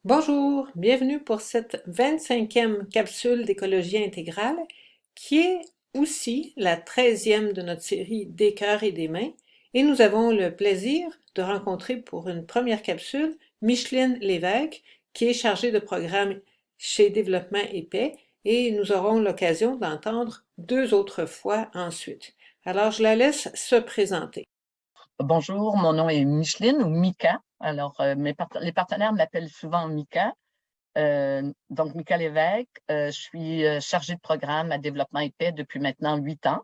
Bonjour, bienvenue pour cette 25e capsule d'écologie intégrale qui est aussi la 13e de notre série des cœurs et des mains et nous avons le plaisir de rencontrer pour une première capsule Micheline Lévesque qui est chargée de programme chez Développement et Paix et nous aurons l'occasion d'entendre deux autres fois ensuite. Alors je la laisse se présenter. Bonjour, mon nom est Micheline ou Mika. Alors, les partenaires m'appellent souvent Mika. Donc, Mika Lévesque, je suis chargée de programme à Développement et Paix depuis maintenant 8 ans.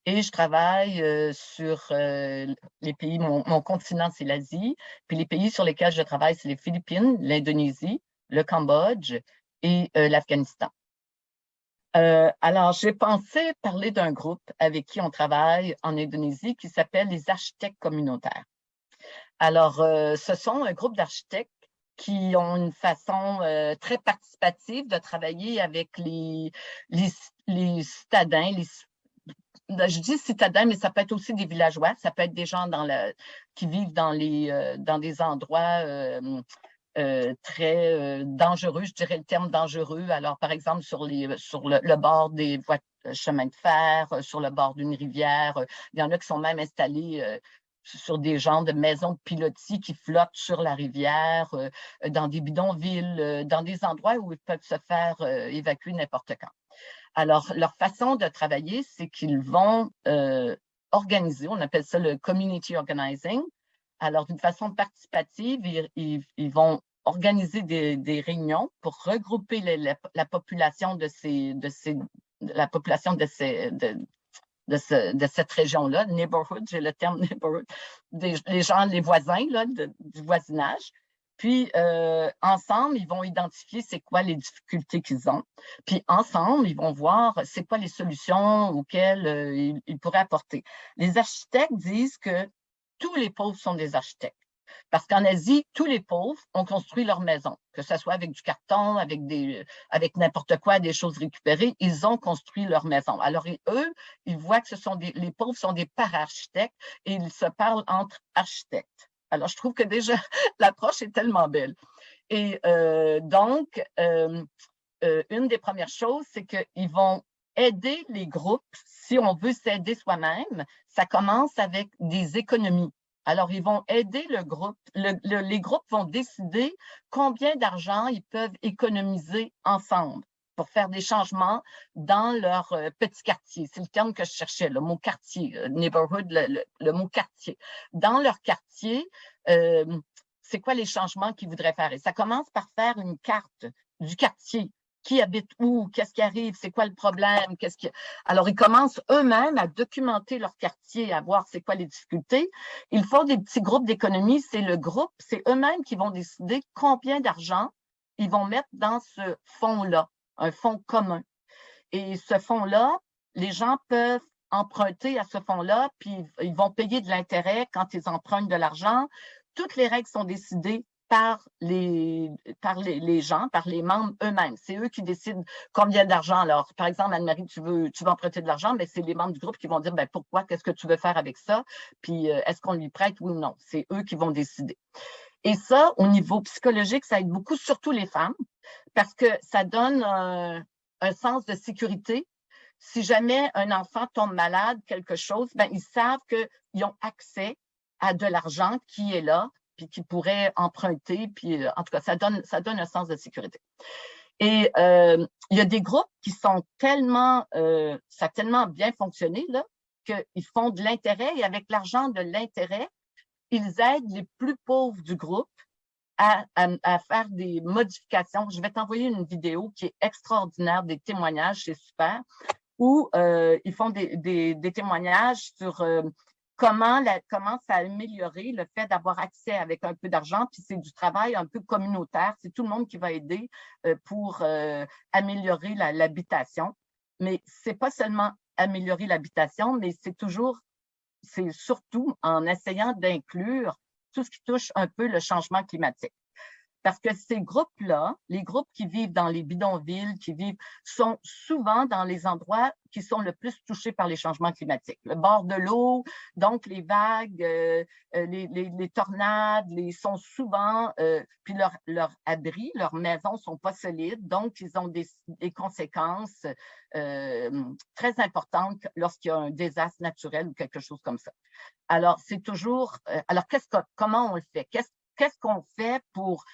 Et je travaille sur les pays, mon continent, c'est l'Asie. Puis les pays sur lesquels je travaille, c'est les Philippines, l'Indonésie, le Cambodge et l'Afghanistan. Alors, j'ai pensé parler d'un groupe avec qui on travaille en Indonésie qui s'appelle les architectes communautaires. Alors, ce sont un groupe d'architectes qui ont une façon très participative de travailler avec les citadins. Je dis citadins, mais ça peut être aussi des villageois, ça peut être des gens qui vivent dans des endroits très dangereux, je dirais le terme dangereux. Alors, par exemple, sur le bord des chemins de fer, sur le bord d'une rivière, il y en a qui sont même installés sur des genres de maisons de pilotis qui flottent sur la rivière, dans des bidonvilles, dans des endroits où ils peuvent se faire évacuer n'importe quand. Alors, leur façon de travailler, c'est qu'ils vont organiser, on appelle ça le community organizing. Alors, d'une façon participative, ils vont organiser des réunions pour regrouper la population la population de cette région-là, neighborhood, j'ai le terme neighborhood, les gens, les voisins là, du voisinage. Puis, ensemble, ils vont identifier c'est quoi les difficultés qu'ils ont. Puis, ensemble, ils vont voir c'est quoi les solutions auxquelles ils pourraient apporter. Les architectes disent que tous les pauvres sont des architectes. Parce qu'en Asie, tous les pauvres ont construit leur maison, que ce soit avec du carton, avec n'importe quoi, des choses récupérées, ils ont construit leur maison. Alors, eux, ils voient que les pauvres sont des para-architectes et ils se parlent entre architectes. Alors, je trouve que déjà, l'approche est tellement belle. Et donc, une des premières choses, c'est qu'ils vont aider les groupes. Si on veut s'aider soi-même, ça commence avec des économies. Alors, ils vont aider le groupe. Les groupes vont décider combien d'argent ils peuvent économiser ensemble pour faire des changements dans leur petit quartier. C'est le terme que je cherchais, le mot quartier, neighborhood, le mot quartier. Dans leur quartier, c'est quoi les changements qu'ils voudraient faire? Et ça commence par faire une carte du quartier. Qui habite où? Qu'est-ce qui arrive? C'est quoi le problème? Alors, ils commencent eux-mêmes à documenter leur quartier, à voir c'est quoi les difficultés. Ils font des petits groupes d'économie. C'est le groupe, c'est eux-mêmes qui vont décider combien d'argent ils vont mettre dans ce fonds-là, un fonds commun. Et ce fonds-là, les gens peuvent emprunter à ce fonds-là, puis ils vont payer de l'intérêt quand ils empruntent de l'argent. Toutes les règles sont décidées par les gens, par les membres eux-mêmes. C'est eux qui décident combien d'argent. Alors, par exemple, Anne-Marie, tu veux emprunter de l'argent, mais c'est les membres du groupe qui vont dire ben, pourquoi, qu'est-ce que tu veux faire avec ça, puis est-ce qu'on lui prête ou non. C'est eux qui vont décider. Et ça, au niveau psychologique, ça aide beaucoup, surtout les femmes, parce que ça donne un sens de sécurité. Si jamais un enfant tombe malade, quelque chose, ben, ils savent qu'ils ont accès à de l'argent qui est là, puis qu'ils pourraient emprunter, puis en tout cas, ça donne un sens de sécurité. Et il y a des groupes qui sont ça a tellement bien fonctionné, là, qu'ils font de l'intérêt, et avec l'argent de l'intérêt, ils aident les plus pauvres du groupe à faire des modifications. Je vais t'envoyer une vidéo qui est extraordinaire, des témoignages, c'est super, où ils font des témoignages sur comment ça a amélioré le fait d'avoir accès avec un peu d'argent, puis c'est du travail un peu communautaire, c'est tout le monde qui va aider pour améliorer l'habitation. Mais c'est pas seulement améliorer l'habitation, mais c'est surtout en essayant d'inclure tout ce qui touche un peu le changement climatique. Parce que ces groupes-là, les groupes qui vivent dans les bidonvilles, sont souvent dans les endroits qui sont le plus touchés par les changements climatiques. Le bord de l'eau, donc les vagues, les tornades, sont souvent, puis leur abri, leurs maisons sont pas solides, donc ils ont des conséquences très importantes lorsqu'il y a un désastre naturel ou quelque chose comme ça. Alors, c'est toujours, alors comment on le fait? Qu'est-ce qu'on fait pour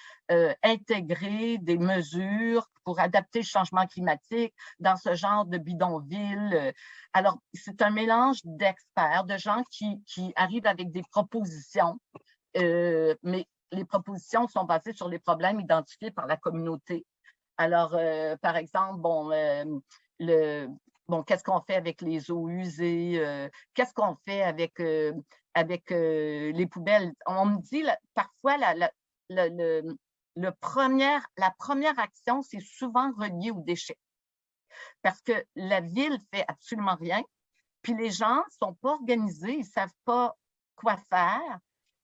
intégrer des mesures pour adapter le changement climatique dans ce genre de bidonville? Alors, c'est un mélange d'experts, de gens qui arrivent avec des propositions, mais les propositions sont basées sur les problèmes identifiés par la communauté. Alors, par exemple, qu'est-ce qu'on fait avec les eaux usées? Qu'est-ce qu'on fait avec les poubelles? On me dit parfois la première action, c'est souvent relié aux déchets. Parce que la ville fait absolument rien, puis les gens ne sont pas organisés, ils ne savent pas quoi faire.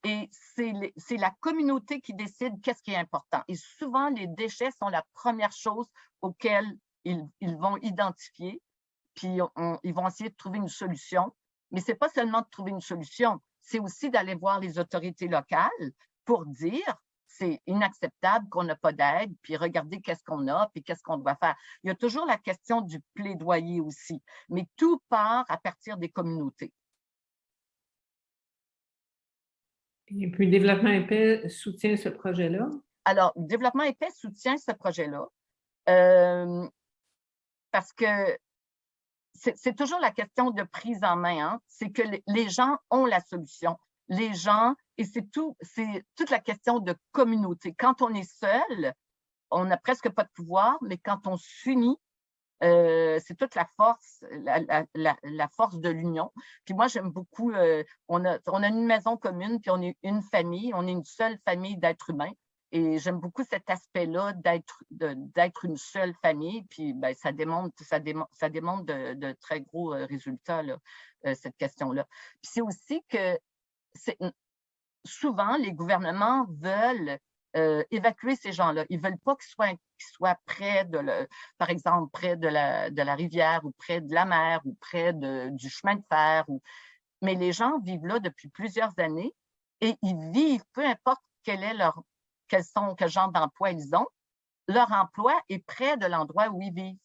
Et c'est la communauté qui décide qu'est-ce qui est important. Et souvent, les déchets sont la première chose auxquelles ils vont identifier, puis ils vont essayer de trouver une solution. Mais ce n'est pas seulement de trouver une solution, c'est aussi d'aller voir les autorités locales pour dire c'est inacceptable qu'on n'a pas d'aide, puis regardez qu'est-ce qu'on a, puis qu'est-ce qu'on doit faire. Il y a toujours la question du plaidoyer aussi, mais tout part à partir des communautés. Et puis, Développement épais soutient ce projet-là? Alors, Développement épais soutient ce projet-là parce que c'est toujours la question de prise en main. Hein? C'est que les gens ont la solution. Les gens, et c'est toute la question de communauté. Quand on est seul, on n'a presque pas de pouvoir, mais quand on s'unit, c'est toute la force, la force de l'union. Puis moi, j'aime beaucoup, on a une maison commune, puis on est une famille, on est une seule famille d'êtres humains. Et j'aime beaucoup cet aspect-là d'être une seule famille. Puis ben, ça démontre de très gros résultats, là, cette question-là. Puis c'est aussi que souvent, les gouvernements veulent évacuer ces gens-là. Ils ne veulent pas qu'ils soient près par exemple, près de la rivière ou près de la mer ou près du chemin de fer. Mais les gens vivent là depuis plusieurs années et ils vivent, peu importe quel genre d'emploi ils ont, leur emploi est près de l'endroit où ils vivent.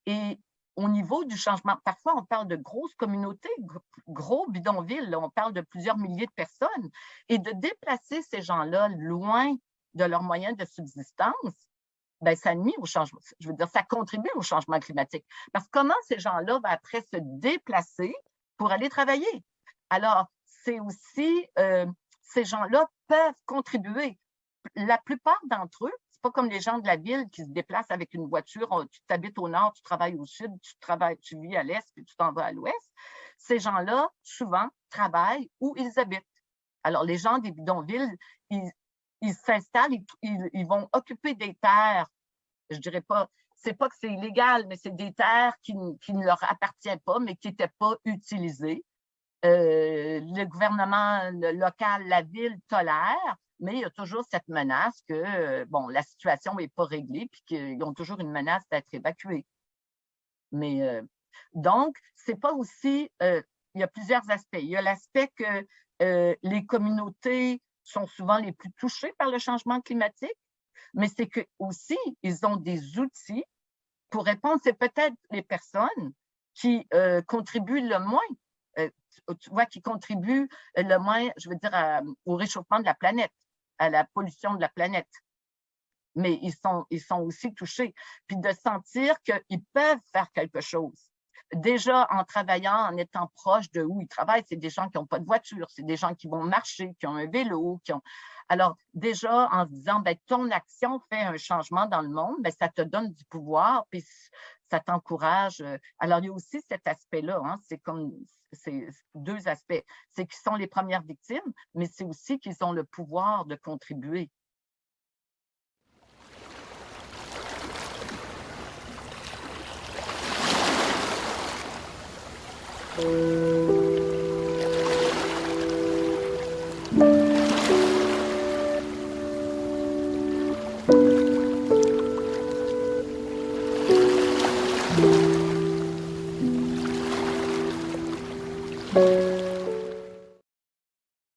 Et au niveau du changement, parfois on parle de grosses communautés, gros bidonvilles, on parle de plusieurs milliers de personnes, et de déplacer ces gens-là loin de leurs moyens de subsistance, ben, ça nuit au changement, je veux dire, ça contribue au changement climatique. Parce que comment ces gens-là vont après se déplacer pour aller travailler? Alors, c'est aussi, ces gens-là peuvent contribuer. La plupart d'entre eux, c'est pas comme les gens de la ville qui se déplacent avec une voiture. Tu t'habites au nord, tu travailles au sud, tu vis à l'est, puis tu t'en vas à l'ouest. Ces gens-là, souvent, travaillent où ils habitent. Alors, les gens des bidonvilles, ils s'installent, ils vont occuper des terres. Je dirais pas, c'est pas que c'est illégal, mais c'est des terres qui ne leur appartiennent pas, mais qui n'étaient pas utilisées. Le gouvernement local, la ville tolère, mais il y a toujours cette menace que, la situation n'est pas réglée puis qu'ils ont toujours une menace d'être évacués. Mais donc, c'est pas aussi, il y a plusieurs aspects. Il y a l'aspect que les communautés sont souvent les plus touchées par le changement climatique, mais c'est que aussi, ils ont des outils pour répondre. C'est peut-être les personnes qui contribuent le moins. Tu vois, qui contribuent le moins, je veux dire, au réchauffement de la planète, à la pollution de la planète. Mais ils sont aussi touchés. Puis de sentir qu'ils peuvent faire quelque chose. Déjà, en travaillant, en étant proche de où ils travaillent, c'est des gens qui n'ont pas de voiture, c'est des gens qui vont marcher, qui ont un vélo, Alors, déjà, en se disant, ben, ton action fait un changement dans le monde, ben, ça te donne du pouvoir, puis ça t'encourage. Alors, il y a aussi cet aspect-là, hein, c'est deux aspects. C'est qu'ils sont les premières victimes, mais c'est aussi qu'ils ont le pouvoir de contribuer.